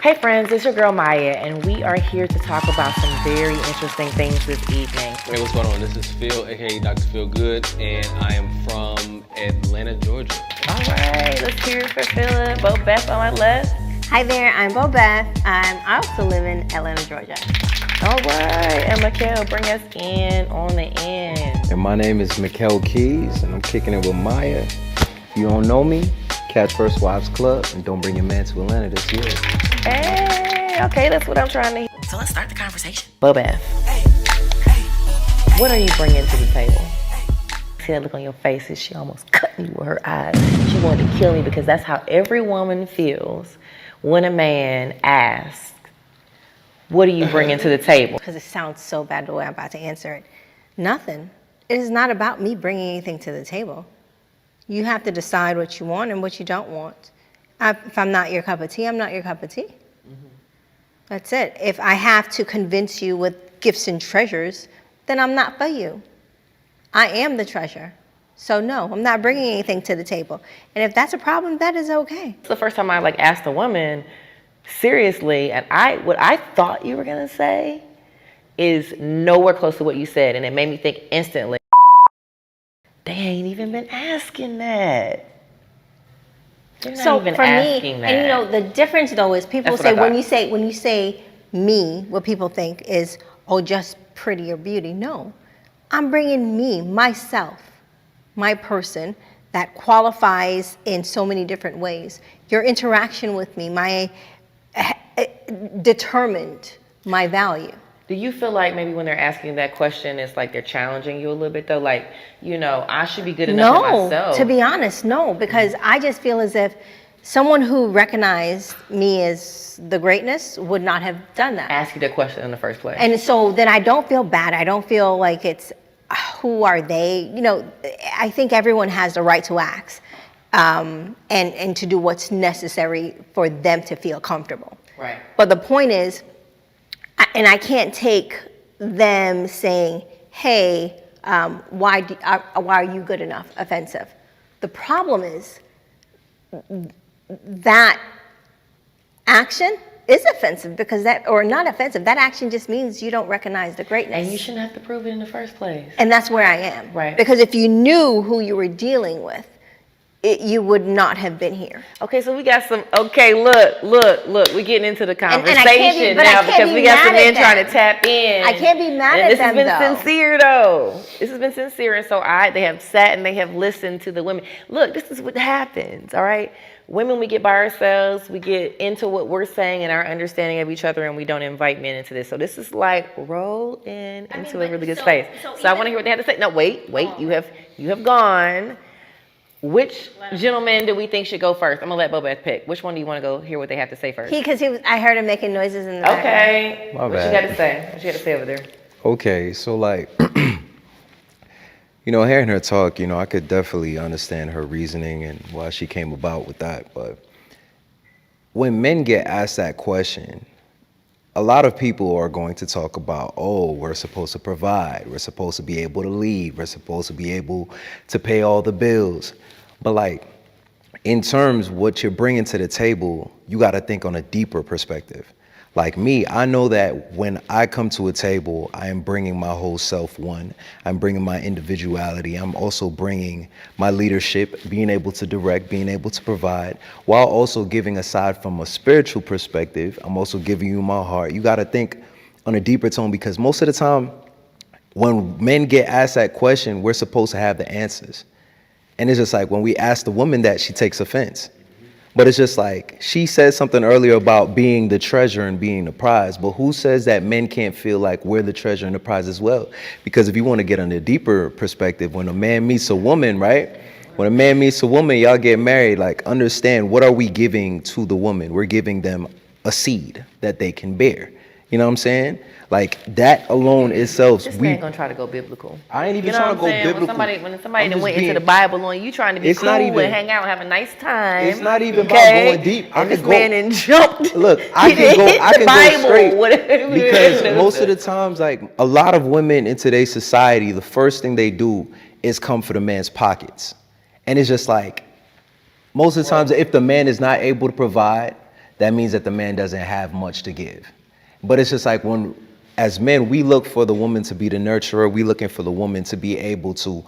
Hey friends, it's your girl Maya, and we are here to talk about some very interesting things this evening. Hey, what's going on? This is Phil, aka Dr. Phil Good, and I am from Atlanta, Georgia. All right, let's hear it for Philip. Bo Beth on my left. Hi there, I'm Bo Beth. I also live in Atlanta, Georgia. All right, and Mikhail, bring us in on the end. And my name is Mikhail Keys, and I'm kicking it with Maya. If you don't know me, catch First Wives Club, and don't bring your man to Atlanta this year. Hey, okay, that's what I'm trying to hear. So let's start the conversation. Bo Beth, what are you bringing to the table? See that look on your face as she almost cut me with her eyes. She wanted to kill me because that's how every woman feels when a man asks, what are you bringing to the table? Because it sounds so bad the way I'm about to answer it. Nothing. It is not about me bringing anything to the table. You have to decide what you want and what you don't want. If I'm not your cup of tea, I'm not your cup of tea. Mm-hmm. That's it. If I have to convince you with gifts and treasures, then I'm not for you. I am the treasure. So no, I'm not bringing anything to the table. And if that's a problem, that is okay. It's the first time I asked a woman seriously, and what I thought you were gonna say is nowhere close to what you said, and it made me think instantly, they ain't even been asking that. They're not even for asking me, that. and you know, the difference though is people That's say what I when you say me, what people think is, oh, just pretty or beauty. No, I'm bringing me, myself, my person that qualifies in so many different ways. Your interaction with me, determined my value. Do you feel like maybe when they're asking that question, it's like they're challenging you a little bit though? Like, you know, I should be good enough for myself. To be honest, no, because I just feel as if someone who recognized me as the greatness would not have done that. Ask you that question in the first place. And so then I don't feel bad. I don't feel like it's, who are they? You know, I think everyone has the right to ask and to do what's necessary for them to feel comfortable. Right. But the point is, and I can't take them saying, hey, why are you good enough, offensive. The problem is that action is offensive because that action just means you don't recognize the greatness. And you shouldn't have to prove it in the first place. And that's where I am. Right. Because if you knew who you were dealing with, you would not have been here. Okay, so we got some, look, we're getting into the conversation now because we got some men trying to tap in. I can't be mad at them, though. This has been sincere, though. This has been sincere, and so they have sat and they have listened to the women. Look, this is what happens, all right? Women, we get by ourselves, we get into what we're saying and our understanding of each other, and we don't invite men into this. So this is like roll into a really good space. So I want to hear what they have to say. No, wait, you have gone. Which gentleman do we think should go first? I'm gonna let Bo Beth pick. Which one do you want to go hear what they have to say first? I heard him making noises in the background. Okay. My what bad. you got to say? What you got to say over there? Okay, so hearing her talk, I could definitely understand her reasoning and why she came about with that. But when men get asked that question, a lot of people are going to talk about, we're supposed to provide, we're supposed to be able to lead, we're supposed to be able to pay all the bills. But in terms of what you're bringing to the table, you got to think on a deeper perspective. Like me, I know that when I come to a table, I am bringing my whole self. I'm bringing my individuality. I'm also bringing my leadership, being able to direct, being able to provide, while also giving, aside from a spiritual perspective, I'm also giving you my heart. You got to think on a deeper tone, because most of the time when men get asked that question, we're supposed to have the answers. And it's just like when we ask the woman that, she takes offense. But it's just like, she said something earlier about being the treasure and being the prize. But who says that men can't feel like we're the treasure and the prize as well? Because if you want to get on a deeper perspective, when a man meets a woman, right? When a man meets a woman, y'all get married, understand, what are we giving to the woman? We're giving them a seed that they can bear. You know what I'm saying? That alone itself. This man gonna try to go biblical. I ain't even trying to go biblical. When somebody done went into the Bible on you, trying to be cool and hang out and have a nice time. It's not even about going deep. This man then jumped. Look, I can go straight. Because most of the times, a lot of women in today's society, the first thing they do is come for the man's pockets. And it's just most of the times, if the man is not able to provide, that means that the man doesn't have much to give. But it's just like when, as men, we look for the woman to be the nurturer. We looking for the woman to be able to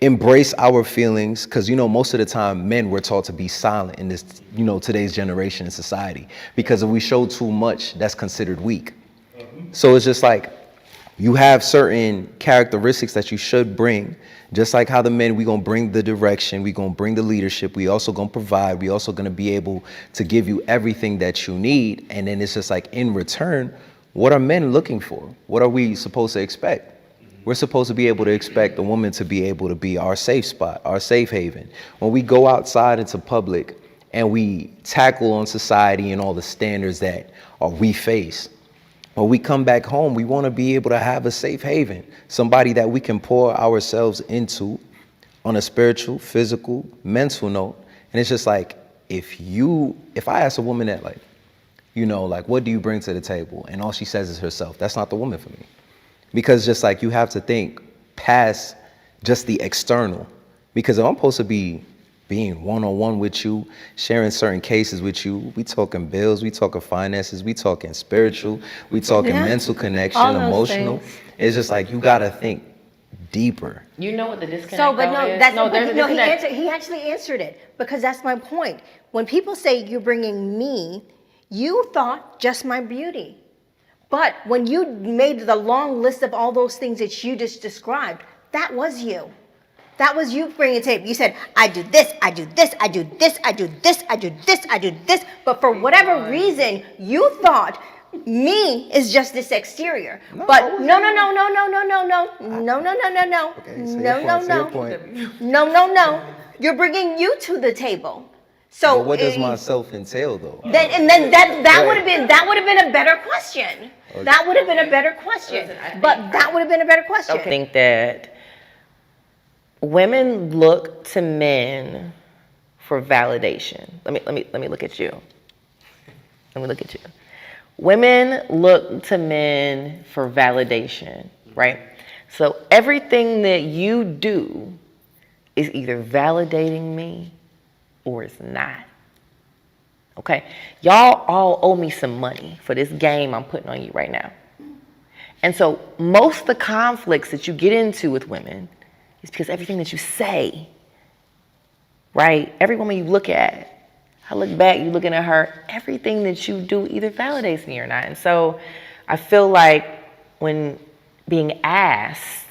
embrace our feelings, because most of the time men were taught to be silent in this today's generation in society, because if we show too much, that's considered weak. So it's just like you have certain characteristics that you should bring, just like how the men, we gonna bring the direction, we gonna bring the leadership, we also gonna provide, we also gonna be able to give you everything that you need. And then it's just like, in return, what are men looking for? What are we supposed to expect? We're supposed to be able to expect the woman to be able to be our safe spot, our safe haven. When we go outside into public and we tackle on society and all the standards that we face, when we come back home, we want to be able to have a safe haven, somebody that we can pour ourselves into on a spiritual, physical, mental note. And it's just like, if I ask a woman that, like, what do you bring to the table? And all she says is herself. That's not the woman for me. Because just like, you have to think past just the external. Because if I'm supposed to be being one-on-one with you, sharing certain cases with you, we talking bills, we talking finances, we talking spiritual, we talking mental connection, all those emotional. things. It's just like, you got to think deeper. You know what the disconnect So, but though no, is? that's there's a disconnect. he actually answered it, because that's my point. When people say you're bringing me, you thought just my beauty. But when you made the long list of all those things that you just described, that was you. That was you bringing tape. You said, I do this, I do this, I do this, I do this, I do this, I do this. But for whatever reason, you thought me is just this exterior. But no. You're bringing you to the table. So But what does myself entail, though? Then would have been a better question. Okay. That would have been a better question. But that would have been a better question. I think that women look to men for validation. Let me look at you. Let me look at you. Women look to men for validation, right? So everything that you do is either validating me or it's not. Okay? Y'all all owe me some money for this game I'm putting on you right now. And so most of the conflicts that you get into with women is because everything that you say, right? Every woman you look at, I look back, you looking at her, everything that you do either validates me or not. And so I feel like when being asked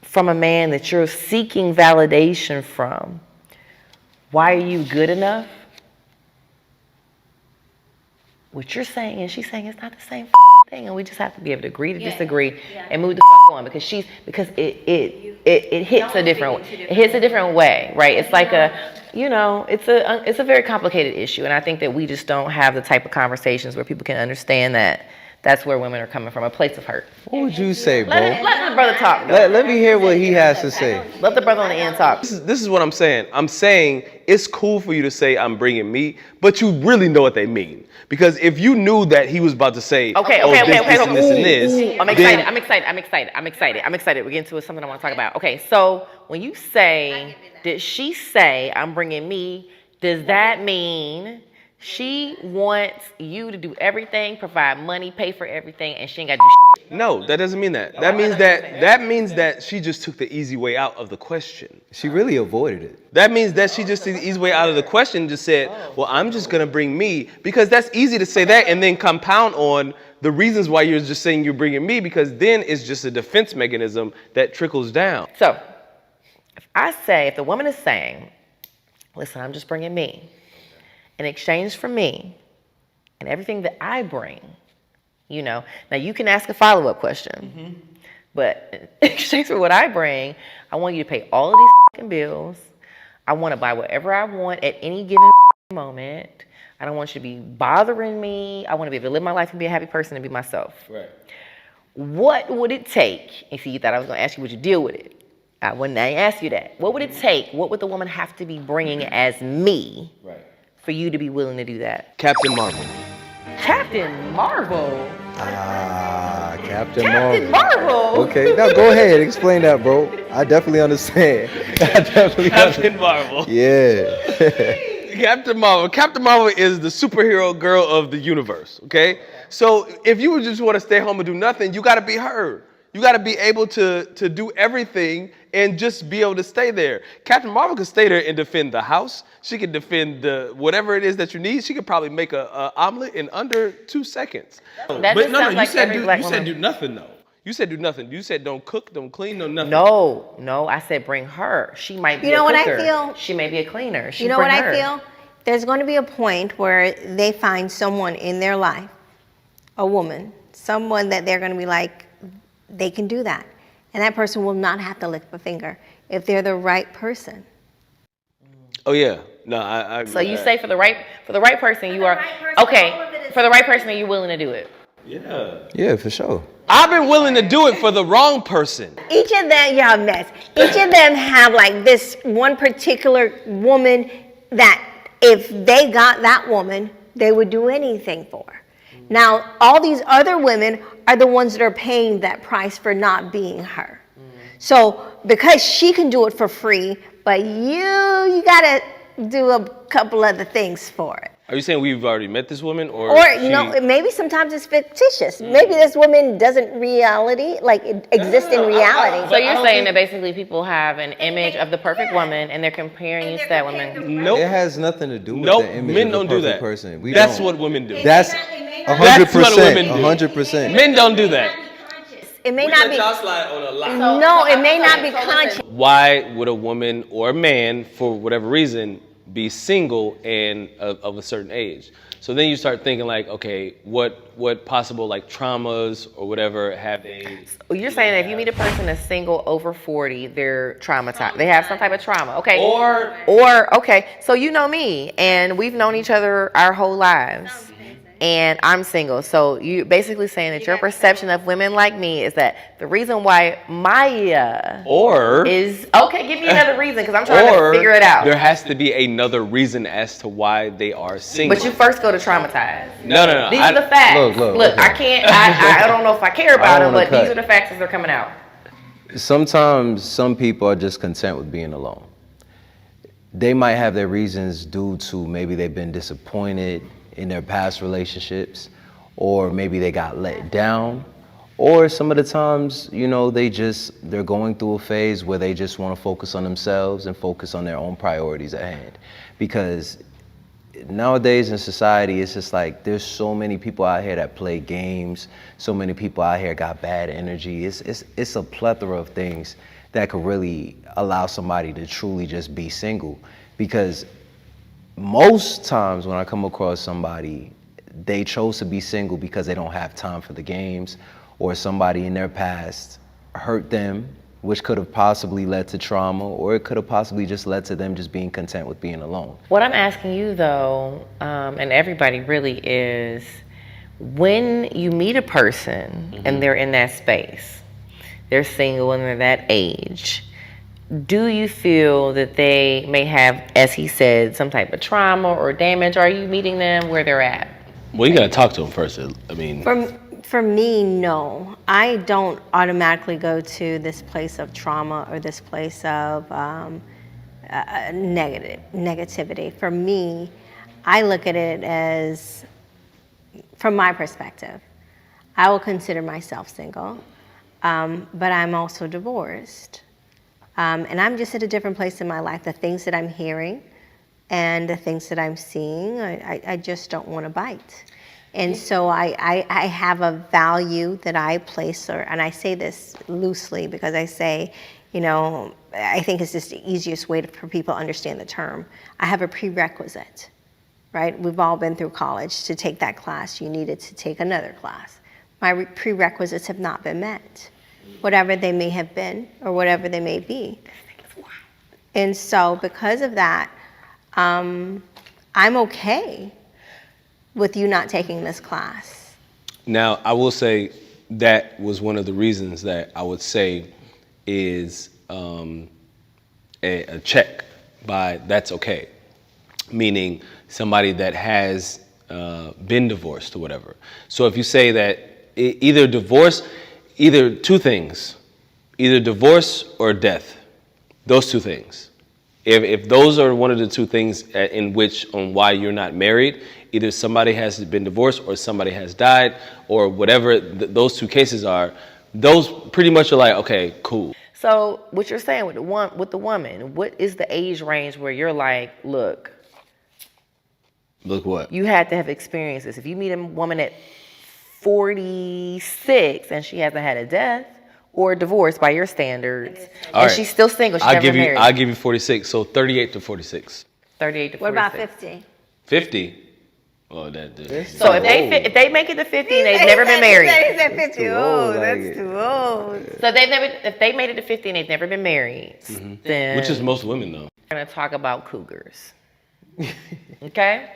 from a man that you're seeking validation from, why are you good enough? What you're saying and she's saying is not the same thing, and we just have to be able to agree to disagree and move the on, because it hits a different way, right? It's like it's a very complicated issue, and I think that we just don't have the type of conversations where people can understand that that's where women are coming from, a place of hurt. What would you say, bro? Let the brother talk. Let me hear what he has to say. Let the brother on the end talk. This is what I'm saying. I'm saying it's cool for you to say I'm bringing meat, but you really know what they mean. Because if you knew that he was about to say, Okay. this and this, I'm excited. We're getting to something I want to talk about. Okay, so when you say, did she say I'm bringing me, does that mean she wants you to do everything, provide money, pay for everything, and she ain't got to do shit? No, that doesn't mean that. That means that she just took the easy way out of the question. She really avoided it. That means that she just took the easy way out of the question and just said, well, I'm just going to bring me, because that's easy to say that and then compound on the reasons why you're just saying you're bringing me, because then it's just a defense mechanism that trickles down. So if the woman is saying, listen, I'm just bringing me, in exchange for me and everything that I bring, now you can ask a follow-up question, but in exchange for what I bring, I want you to pay all of these fucking bills. I want to buy whatever I want at any given moment. I don't want you to be bothering me. I want to be able to live my life and be a happy person and be myself. Right. What would it take? If you thought I was going to ask you, would you deal with it? I wouldn't ask you that. What would it take? What would the woman have to be bringing as me? Right. For you to be willing to do that? Captain Marvel. Captain Marvel? Captain Marvel. Marvel. Okay, now go ahead, explain that, bro. I definitely understand. Captain Marvel. Yeah. Captain Marvel. Captain Marvel is the superhero girl of the universe, okay? So if you just want to stay home and do nothing, you got to be her. You got to be able to do everything and just be able to stay there. Captain Marvel can stay there and defend the house. She can defend the whatever it is that you need. She could probably make a omelet in under 2 seconds. That just sounds like every black woman. You said do nothing, though. You said do nothing. You said don't cook, don't clean, no nothing. No, I said bring her. She might be a cooker. What I feel? She may be a cleaner. You know what I feel? There's going to be a point where they find someone in their life, a woman, someone that they're going to be like, they can do that. And that person will not have to lift a finger if they're the right person. Oh yeah. No, I So you say for the right person you are okay. For the right person, are you willing to do it? Yeah, for sure. I've been willing to do it for the wrong person. Each of them, y'all mess. Each of them have like this one particular woman that if they got that woman, they would do anything for. Now, all these other women are the ones that are paying that price for not being her. So because she can do it for free, but you gotta do a couple other things for it. Are you saying we've already met this woman, or no? Maybe sometimes it's fictitious. Maybe this woman doesn't exist in reality. So you're saying that basically people have an image of the perfect woman, and they're comparing you to that woman. Nope. It has nothing to do with Nope. the image Men of the don't do perfect that. person. That's what women do. That's That's what women 100%. do. 100%. Men don't do that. It may not be. slide on a lot. No, it may not be conscious. Why would a woman or a man, for whatever reason, be single and of a certain age? So then you start thinking like, okay, what possible like traumas or whatever have they? You're saying that if you meet a person that's single over 40, they're traumatized. They have some type of trauma. Okay. Or okay. So you know me, and we've known each other our whole lives. And I'm single. So you basically saying that your perception of women like me is that the reason why Maya is okay. Give me another reason because I'm trying to figure it out. There has to be another reason as to why they are single. But you first go to traumatized. No. These are the facts. Look, okay. I can't. I don't know if I care about them, but these are the facts as they're coming out. Sometimes some people are just content with being alone. They might have their reasons due to maybe they've been disappointed in their past relationships, or maybe they got let down, or some of the times, they're going through a phase where they just want to focus on themselves and focus on their own priorities at hand. Because nowadays in society, it's just like there's so many people out here that play games, so many people out here got bad energy. It's a plethora of things that could really allow somebody to truly just be single. Because most times when I come across somebody, they chose to be single because they don't have time for the games, or somebody in their past hurt them, which could have possibly led to trauma, or it could have possibly just led to them just being content with being alone. What I'm asking you though, and everybody really is, when you meet a person and they're in that space, they're single and they're that age, do you feel that they may have, as he said, some type of trauma or damage? Are you meeting them where they're at? Well, you gotta talk to them first. I mean, For me, no. I don't automatically go to this place of trauma or this place of negativity. For me, I look at it as, from my perspective, I will consider myself single, but I'm also divorced. And I'm just at a different place in my life. The things that I'm hearing and the things that I'm seeing, I just don't want to bite. And so I have a value that I place, and I say this loosely because I say, I think it's just the easiest way for people to understand the term. I have a prerequisite, right? We've all been through college. To take that class, you needed to take another class. My prerequisites have not been met, whatever they may have been or whatever they may be. And so because of that, I'm okay with you not taking this class. now I will say that was one of the reasons that I would say is a check by that's okay, meaning somebody that has been divorced or whatever. So if you say that either two things, either divorce or death, those two things. If those are one of the two things in which on why you're not married, either somebody has been divorced or somebody has died or whatever those two cases are, those pretty much are like, okay, cool. So what you're saying with the woman, what is the age range where you're like, look, What? you had to have experienced this. If you meet a woman at 46 and she hasn't had a death or a divorce by your standards, and she's still single, she's never married. I'll give you 46, so 38 to 46. 38 to 46. What about 50? 50? Oh, that dude. So if they make it to 50 and they've never been married. He said 50. Oh, old, that's too old. So if they made it to 50 and they've never been married, then Which is most women, though. we're gonna talk about cougars. Okay?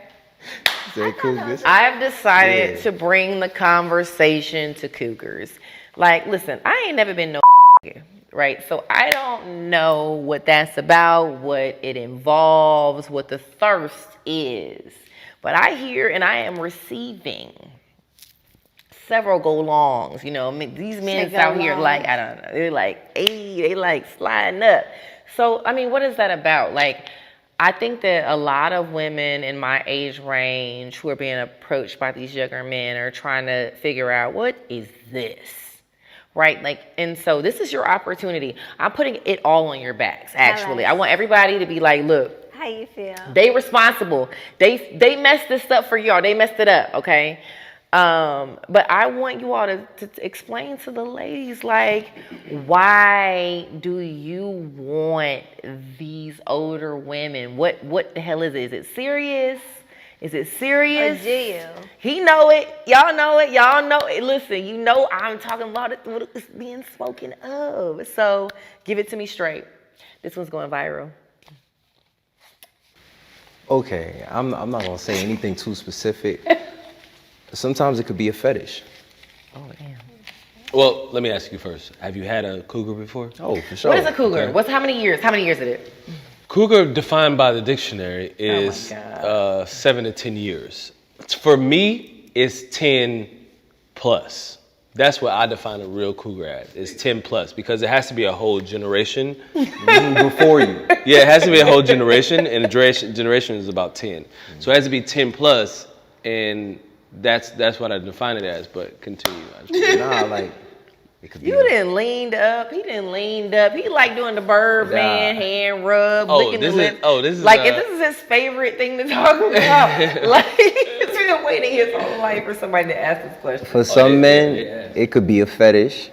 Say Cougars. I've decided to bring the conversation to cougars. Like, listen, I ain't never been no right? So I don't know what that's about, what it involves, what the thirst is. But I hear and I am receiving several go-longs. You know, these men out here like, I don't know, they're like, hey, they like sliding up. So, I mean, what is that about? Like, I think that a lot of women in my age range who are being approached by these younger men are trying to figure out, what is this? Right? Like, and so this is your opportunity. I'm putting it all on your backs, actually. I want everybody to be like, look, How you feel? they responsible. They messed this up for y'all. They messed it up, okay? But I want you all to explain to the ladies, like, why do you want these older women? What the hell is it? Is it serious? Is it serious? Or do you? He know it. Y'all know it. Y'all know it. Listen, you know I'm talking about it. What is being spoken of. So give it to me straight. This one's going viral. Okay, I'm not gonna say anything too specific. Sometimes it could be a fetish. Oh, damn. Well, let me ask you first. Have you had a cougar before? Oh, for sure. What is a cougar? Okay. How many years? How many years is it? Cougar, defined by the dictionary, is 7 to 10 years. For me, it's 10 plus. That's what I define a real cougar as. It's 10 plus because it has to be a whole generation Before you. Yeah, it has to be a whole generation, and a generation is about 10. So it has to be 10 plus, and that's what I define it as. But continue. Nah, like it could be. You didn't leaned up. He didn't leaned up. He like doing the Birdman hand rub, licking the lips. This is like if this is his favorite thing to talk about. Like he's been waiting his whole life for somebody to ask this question. For some men, it could be a fetish.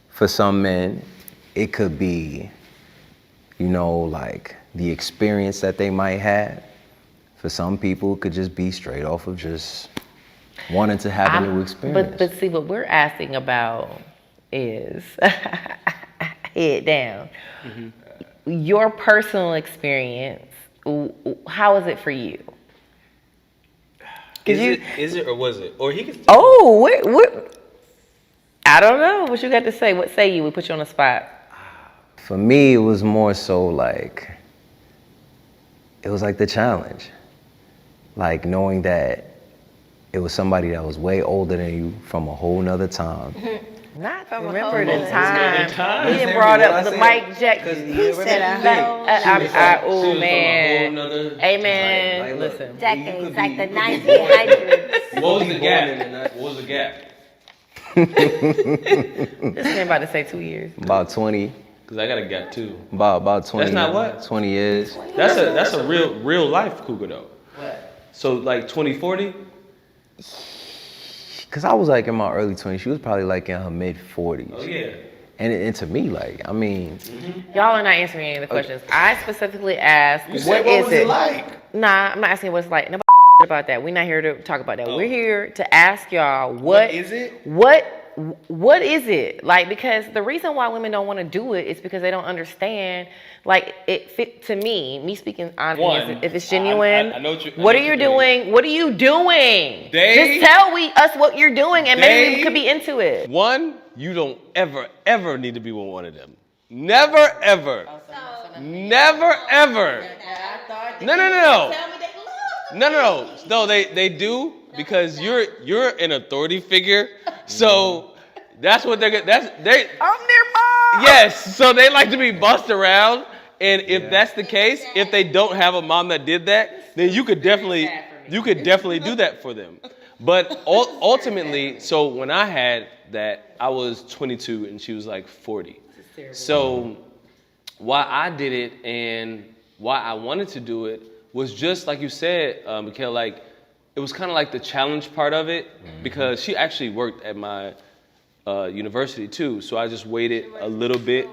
For some men, it could be, like the experience that they might have. For some people, it could just be straight off of just wanting to have a new experience. But see, what we're asking about is head down. Mm-hmm. Your personal experience. How is it for you? Is it or was it? Or he could. Oh, what? I don't know. What you got to say? What say you? We put you on the spot. For me, it was more so like, it was like the challenge. Like knowing that it was somebody that was way older than you from a whole nother time. Not From remember a the whole time. He didn't brought up the mic check. He said Oh man. Hey man, Like, listen. decades, like the 1900s. What was the gap? What was the gap? This man about to say 2 years. About 20. Because I got a gap too. About 20. That's not what? 20 years. That's a real life cougar though. What? So like 2040. Cause I was like in my early 20s. She was probably like in her mid 40s. Oh yeah. And to me, like, I mean, Y'all are not answering any of the questions. I specifically asked, You what said, is was it? it like? Nah, I'm not asking what it's like. Nobody about that. We're not here to talk about that. We're here to ask y'all What is it? What is it? Like, because the reason why women don't want to do it is because they don't understand. Like, it fit to me speaking honestly, if it's genuine. I know what what are you doing? What are you doing? They- Just tell us what you're doing, and maybe we could be into it. One, you don't ever need to be with one of them. Never ever. Never ever. No. No, they do because you're an authority figure. So that's what they. I'm their mom. Yes. So they like to be bossed around, And if that's the case, if they don't have a mom that did that, then you could definitely do that for them. But ultimately, so when I had that, I was 22 and she was like 40. So why I did it and why I wanted to do it was just like you said, Mikhail, like it was kind of like the challenge part of it, because she actually worked at my university too. So I just waited a little bit.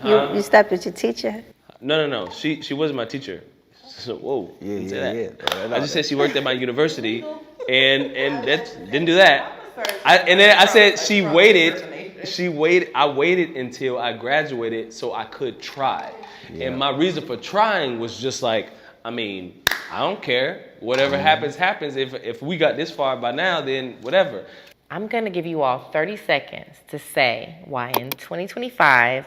You stepped with your teacher? No. She wasn't my teacher. So whoa. Yeah. I just said she worked at my university, and that didn't do that. And then I said she waited. I waited until I graduated so I could try. Yeah. And my reason for trying was just like, I mean, I don't care. Whatever happens, happens. If we got this far by now, then whatever. I'm going to give you all 30 seconds to say why in 2025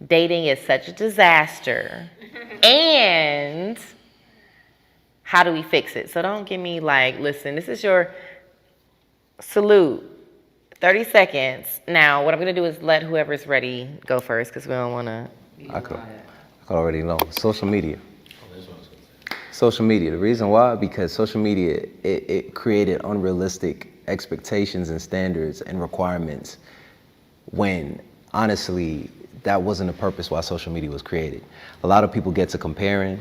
dating is such a disaster and how do we fix it? So don't give me like, listen, this is your salute. 30 seconds. Now, what I'm going to do is let whoever's ready go first because we don't want to. I could already know. Social media. Social media. The reason why, because social media, it created unrealistic expectations and standards and requirements when, honestly, that wasn't the purpose why social media was created. A lot of people get to comparing.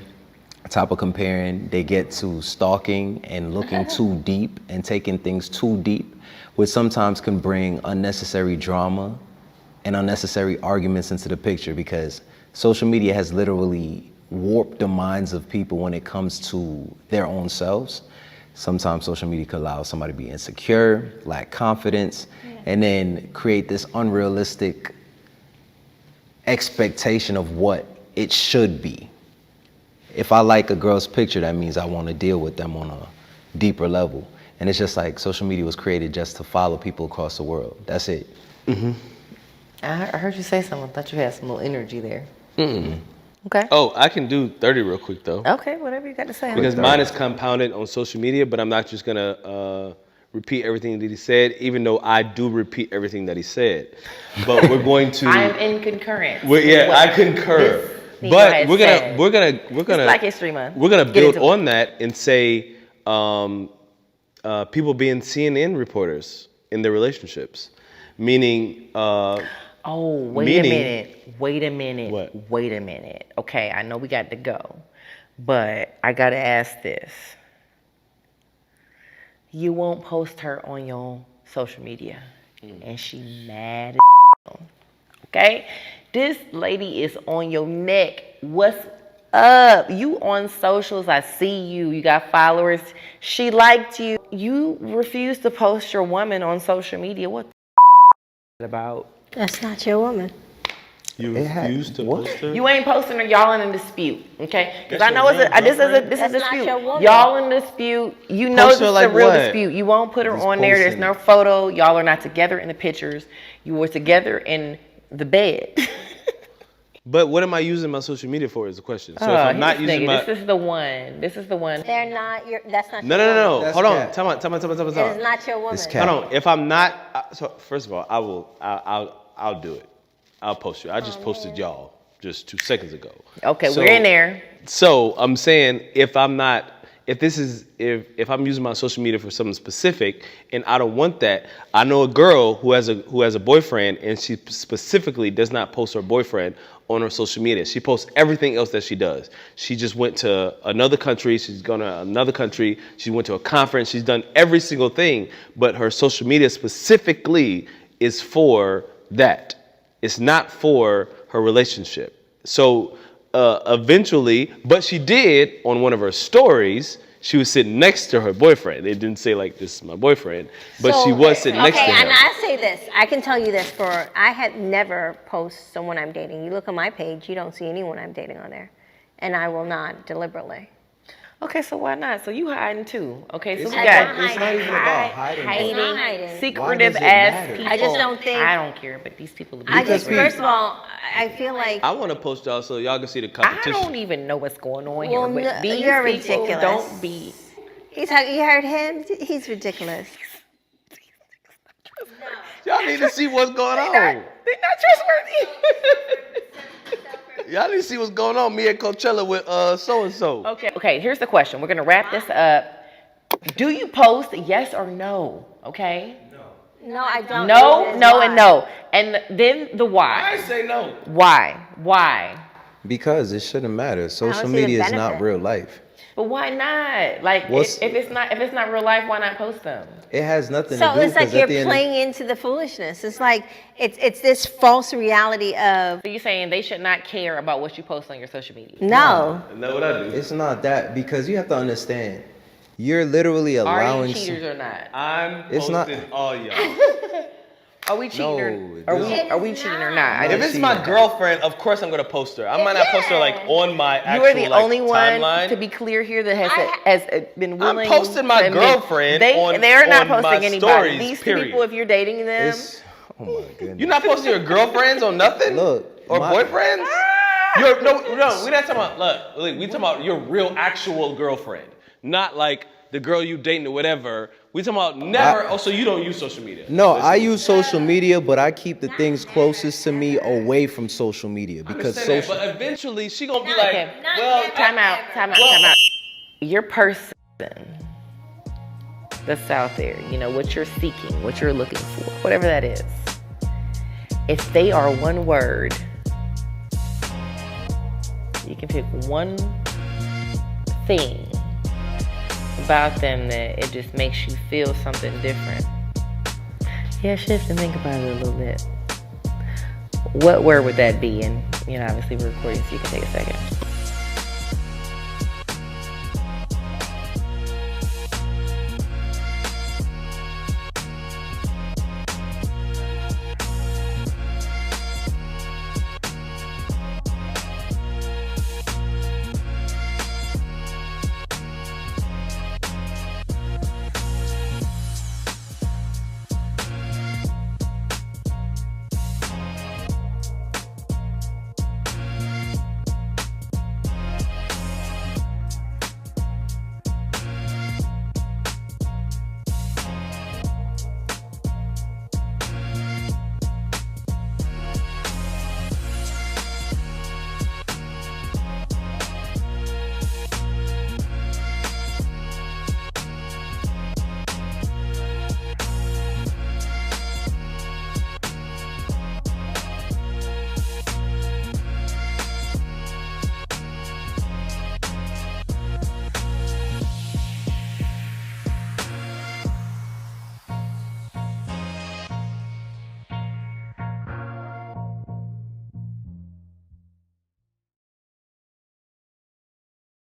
On top of comparing, they get to stalking and looking too deep and taking things too deep, which sometimes can bring unnecessary drama and unnecessary arguments into the picture, because social media has literally warped the minds of people when it comes to their own selves. Sometimes social media could allow somebody to be insecure, lack confidence, and then create this unrealistic expectation of what it should be. If I like a girl's picture, that means I want to deal with them on a deeper level. And it's just like social media was created just to follow people across the world. That's it. Mm-hmm. I heard you say something. I thought you had some little energy there. Mm-mm. Okay. Oh, I can do 30 real quick though. Okay, whatever you got to say. Because mine is compounded on social media, but I'm not just gonna repeat everything that he said, even though I do repeat everything that he said. But we're going to. I'm in concurrence. I concur. But we're gonna Black History Month. We're gonna build on that and say people being CNN reporters in their relationships, meaning. Wait a minute. What? Wait a minute. Okay, I know we got to go, but I gotta ask this. You won't post her on your social media, and she mad as okay? This lady is on your neck. What's up? You on socials, I see you. You got followers. She liked you. You refuse to post your woman on social media. What the about? That's not your woman. You refuse to post her? You ain't posting her. Y'all in a dispute, okay? Because I know this is a dispute. Y'all in a dispute. You know this is a real dispute. You won't put her on there. There's no photo. Y'all are not together in the pictures. You were together in the bed. But what am I using my social media for is the question. So if I'm not using my... This is the one. They're not your... That's not your woman. No. Hold on. Time out. It is not your woman. Hold on. If I'm not... So first of all, I'll do it. I'll post you. I just posted y'all just 2 seconds ago. Okay, so, we're in there. So I'm saying if I'm using my social media for something specific and I don't want that, I know a girl who has a boyfriend and she specifically does not post her boyfriend on her social media. She posts everything else that she does. She just went to another country. She's gone to another country. She went to a conference. She's done every single thing, but her social media specifically is for that. It's not for her relationship. So eventually, but she did on one of her stories, she was sitting next to her boyfriend. It didn't say like, this is my boyfriend, but she was sitting next to him. Okay, and I say this. I can tell you this I had never post someone I'm dating. You look at my page, you don't see anyone I'm dating on there. And I will not deliberately. Okay, so why not? So you hiding too. Okay, so It's we got not even about hiding. Hiding. Secretive ass people. I just don't think. I don't care, but these people. First of all, I feel like. I want to post y'all so y'all can see the competition. I don't even know what's going on Well, here. But these you're people ridiculous. don't be. You heard him? He's ridiculous. Y'all need to see what's going on. They're not trustworthy. Y'all need to see what's going on. Me at Coachella with so and so. Okay, here's the question. We're gonna wrap this up. Do you post yes or no? Okay? No, I don't. No, Reason no, why. and no. And then the I why. say no. Why? Because it shouldn't matter. Social see the media is not benefit. real life. But why not? Like, What's- if it's not real life, why not post them? It has nothing So to do it's like because you're at the end playing into the foolishness. It's like it's this false reality of So you're saying they should not care about what you post on your social media? no. Isn't that what I do? it's not that, because you have to understand, you're literally Are allowing you cheaters or not? I'm It's not- posting all y'all. Are we cheating? No, Are we cheating or not? I If don't it's see my that. girlfriend, of course I'm gonna post her. I might not post her like on my actual You are the only timeline. one, to be clear here, that has been willing. I'm posting my to admit- girlfriend They're not on my posting anybody. stories, These two period. people, if you're dating them, it's oh my goodness. You're not posting your girlfriends on nothing? Look, Or my- boyfriends? No, we're not talking about, look, we talking about your real actual girlfriend. Not like the girl you dating or whatever. We talking about never, so you don't use social media. No, I use social media, but I keep the things closest to me away from social media because Understand social. that, but eventually she gonna be like, Okay. well, time out. Your person that's out there, what you're seeking, what you're looking for, whatever that is. If they are one word, you can pick one thing about them that it just makes you feel something different. Yeah, shift and think about it a little bit. What word would that be? And obviously we're recording, so you can take a second.